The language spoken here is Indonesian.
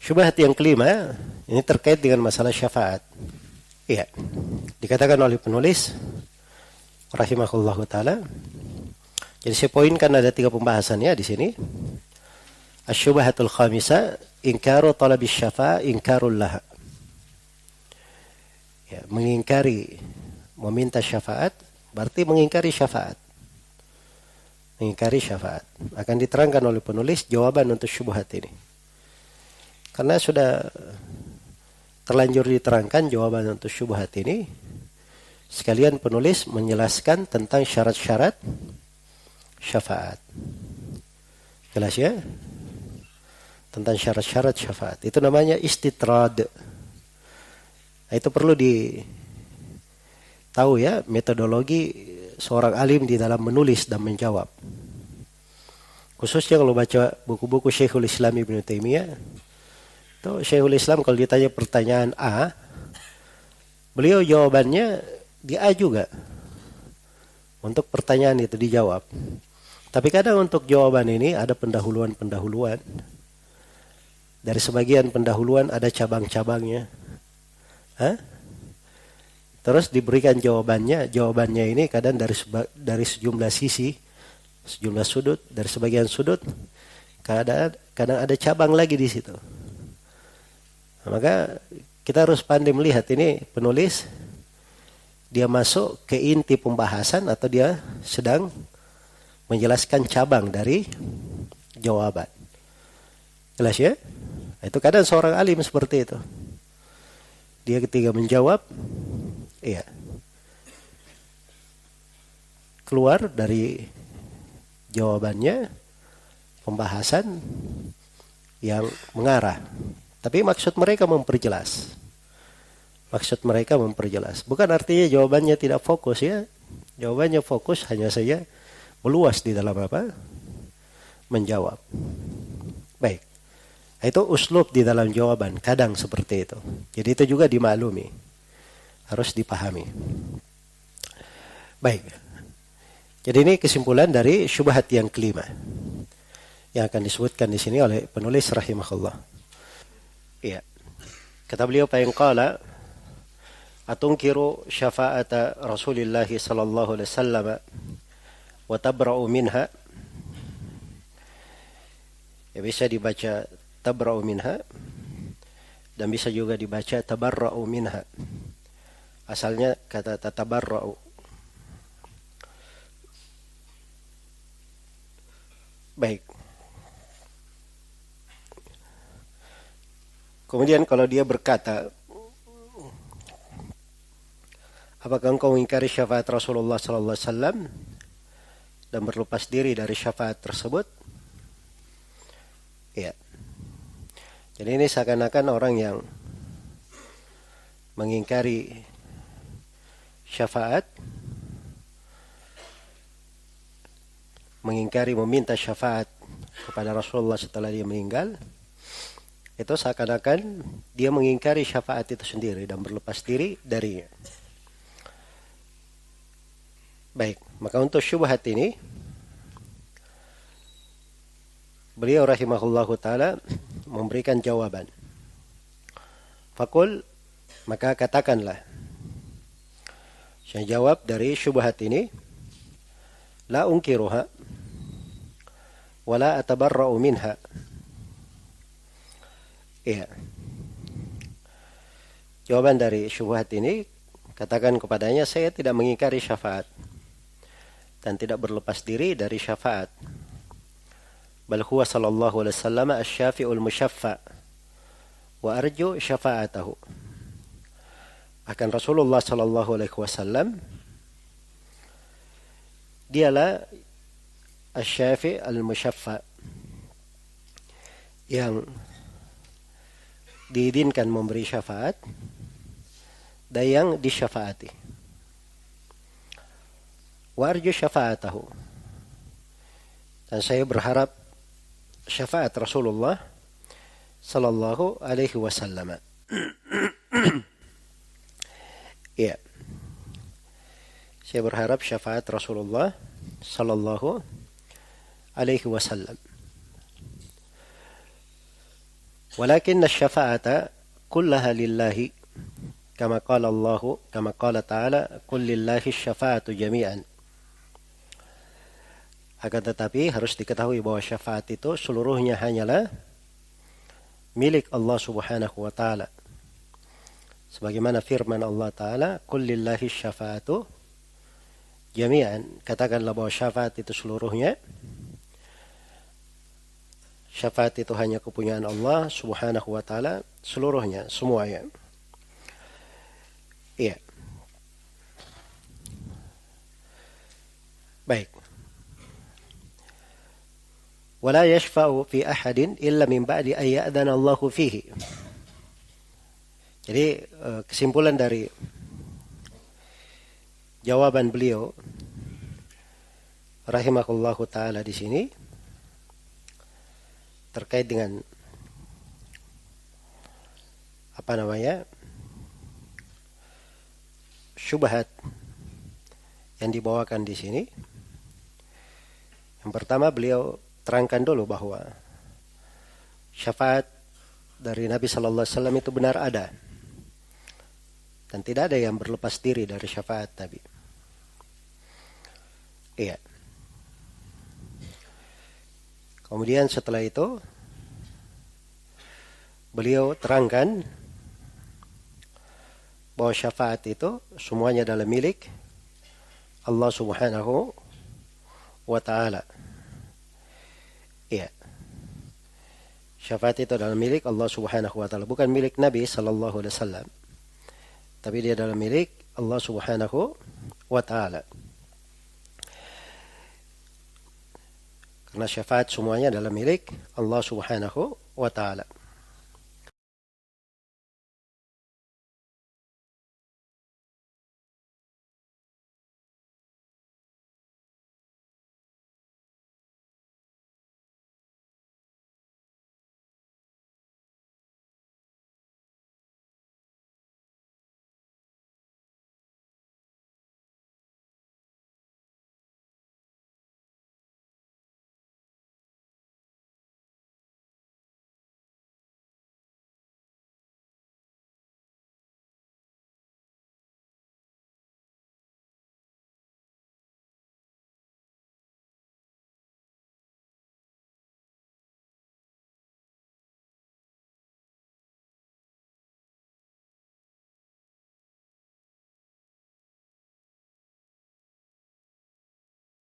Syubhat yang kelima, ini terkait dengan masalah syafaat. Iya, dikatakan oleh penulis, rahimahullahu taala. Jadi saya poinkan ada 3 pembahasannya di sini. Asy-syubhatul khamisah, ingkaru talabi syafa'a, ingkarul laha. Ya, mengingkari meminta syafaat berarti mengingkari syafaat. Mengingkari syafaat. Akan diterangkan oleh penulis jawaban untuk syubhat ini. Karena sudah terlanjur diterangkan jawaban untuk syubhat ini, sekalian penulis menjelaskan tentang syarat-syarat syafaat. Jelas ya? Tentang syarat-syarat syafaat. Itu namanya istitrad. Itu perlu tahu ya, metodologi seorang alim di dalam menulis dan menjawab. Khususnya kalau baca buku-buku Syekhul Islam Ibnu Taimiyah, tuh Syekhul Islam kalau ditanya pertanyaan A, beliau jawabannya di A juga. Untuk pertanyaan itu dijawab. Tapi kadang untuk jawaban ini ada pendahuluan-pendahuluan. Dari sebagian pendahuluan ada cabang-cabangnya. Terus diberikan jawabannya ini kadang dari sejumlah sisi, sejumlah sudut, dari sebagian sudut, kadang ada cabang lagi di situ. Nah, maka kita harus pandai melihat ini penulis, dia masuk ke inti pembahasan atau dia sedang menjelaskan cabang dari jawaban. Jelas ya? Itu kadang seorang alim seperti itu. Dia ketika menjawab, iya, keluar dari jawabannya pembahasan yang mengarah. Tapi maksud mereka memperjelas. Bukan artinya jawabannya tidak fokus ya. Jawabannya fokus, hanya saja meluas di dalam apa? Menjawab. Baik. Itu uslub di dalam jawaban, kadang seperti itu. Jadi itu juga dimaklumi. Harus dipahami. Baik. Jadi ini kesimpulan dari syubhat yang kelima. Yang akan disebutkan di sini oleh penulis rahimahullah. Iya. Kata beliau qala atunkiru syafa'ata Rasulillah sallallahu alaihi wasallam wa tabra'u minha. Ya, bisa dibaca tabra'u minha dan bisa juga dibaca tabarra'u minha. Asalnya kata tatabarra'u. Baik. Kemudian kalau dia berkata, apakah engkau mengingkari syafaat Rasulullah sallallahu alaihi wasallam dan berlepas diri dari syafaat tersebut? Ya. Jadi ini seakan-akan orang yang mengingkari syafaat, mengingkari meminta syafaat kepada Rasulullah setelah dia meninggal, itu seakan-akan dia mengingkari syafaat itu sendiri dan berlepas diri darinya. Baik, maka untuk syubhat ini beliau rahimahullahu ta'ala memberikan jawaban. Fakul, maka katakanlah. Saya jawab dari syubhat ini, la unkiruha wala atabarra'u minha. Iya. Jawaban dari syubhat ini, katakan kepadanya, saya tidak mengingkari syafaat dan tidak berlepas diri dari syafaat. Bal huwa sallallahu alaihi wasallam asy-syafi'ul musyaffa' wa arju syafa'atahu. Akan Rasulullah sallallahu alaihi wasallam dialah asy-syafi' al-musyaffa' yang diizinkan memberi syafaat dan yang disyafaati. Wa arju syafa'atahu. Dan saya berharap syafaat Rasulullah sallallahu alaihi wasallam. Ya. Saya berharap syafaat Rasulullah sallallahu alaihi wasallam. Walakinna syafa'ata kullaha lillahi kama qala ta'ala qul lillahi syafa'atu jami'an. Akan tetapi harus diketahui bahwa syafaat itu seluruhnya hanyalah milik Allah Subhanahu wa taala. Sebagaimana firman Allah taala, "Qul lillahi syafa'atu jami'an." Katakanlah bahwa syafaat itu seluruhnya. Syafaat itu hanya kepunyaan Allah Subhanahu wa taala, seluruhnya, semuanya. Iya. Baik. ولا يشفع في أحد إلا من بعد أن يأذن الله فيه. Jadi kesimpulan dari jawaban beliau rahimahullahu taala di sini terkait dengan syubhat yang dibawakan di sini. Yang pertama beliau terangkan dulu bahwa syafaat dari Nabi sallallahu alaihi wasallam itu benar ada. Dan tidak ada yang berlepas diri dari syafaat Nabi. Iya. Kemudian setelah itu beliau terangkan bahwa syafaat itu semuanya adalah milik Allah Subhanahu wa taala. Iya. Syafaat itu adalah milik Allah Subhanahu wa taala, bukan milik Nabi sallallahu alaihi wasallam. Tapi dia adalah milik Allah Subhanahu wa taala. Karena syafaat semuanya adalah milik Allah Subhanahu wa taala.